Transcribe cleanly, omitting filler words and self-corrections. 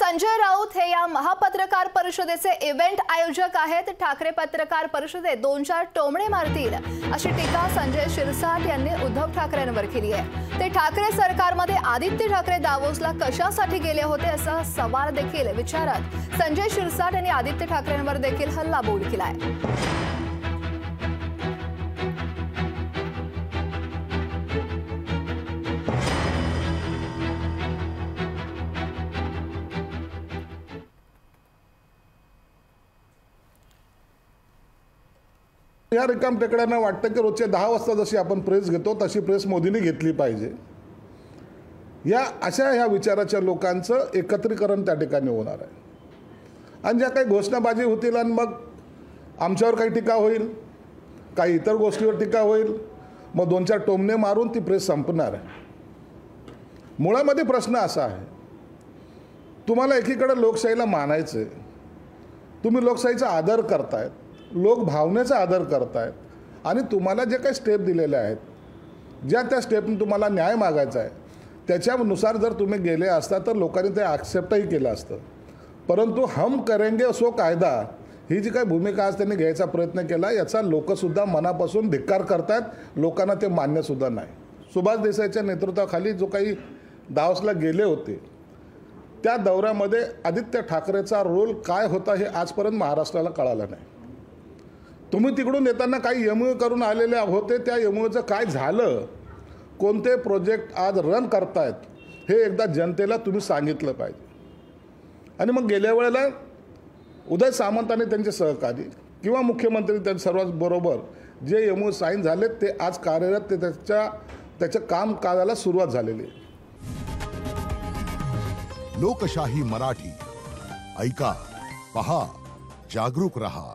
संजय राऊत हे या महापत्रकार परिषदेचे इव्हेंट आयोजक आहेत। ठाकरे पत्रकार परिषदेत 2-4 टोमणे मारतील अशी टीका संजय शिरसाट यांनी उद्धव ठाकरेंवर केली आहे। ते ठाकरे सरकारमध्ये आदित्य ठाकरे दावोसला कशासाठी गेले होते असा सवाल देखील विचारत संजय शिरसाट यांनी आदित्य ठाकरेंवर देखील हल्लाबोल केलाय। या रिकाम टेकड्यांना वाटतं की रोजच्या 10 वाजता जशी आपण प्रेस घेतो तशी प्रेस मोदींनी घेतली पाहिजे। ह्या विचाराच्या लोकांचं एकत्रीकरण त्या ठिकाणी होणार आहे आणि ज्या काही घोषणाबाजी होतील आणि मग आमच्यावर काही टीका होईल, काही इतर गोष्टीवर टीका होईल, मग 2-4 टोमणे मारून ती प्रेस संपणार आहे। मुळामध्ये प्रश्न असा आहे, तुम्हाला एकीकडे लोकशाहीला मानायचं आहे, तुम्ही लोकशाहीचा आदर करतायत, लोक भावनेचा आदर करतायत आणि तुम्हाला जे काही स्टेप दिलेले आहेत, त्या स्टेपने तुम्हाला न्याय मागायचा आहे, त्याच्यानुसार जर तुम्ही गेले असता तर लोकांनी ते ॲक्सेप्टही केलं असतं। परंतु हम करेंगे सो कायदा ही जी काही भूमिका आज त्यांनी घ्यायचा प्रयत्न केला, याचा लोकसुद्धा मनापासून धिक्कार करतायत, लोकांना ते मान्यसुद्धा नाही। सुभाष देसाईच्या नेतृत्वाखाली जो काही दावोसला गेले होते त्या दौऱ्यामध्ये आदित्य ठाकरेचा रोल काय होता हे आजपर्यंत महाराष्ट्राला कळालं नाही। तुम्ही तिकडून येताना काही एमओयू करून आलेले होते, त्या एमओयूचं काय झालं, कोणते प्रोजेक्ट आज रन करतायत हे एकदा जनतेला तुम्ही सांगितलं पाहिजे। आणि मग गेल्या वेळेला उदय सामंत आणि त्यांचे सहकारी किंवा मुख्यमंत्री त्यांच्या सर्वांबरोबर जे एमओयू साईन झाले ते आज कार्यरत, ते त्याच्या कामकाजाला सुरुवात झालेली आहे। लोकशाही मराठी ऐका, पहा, जागरूक रहा।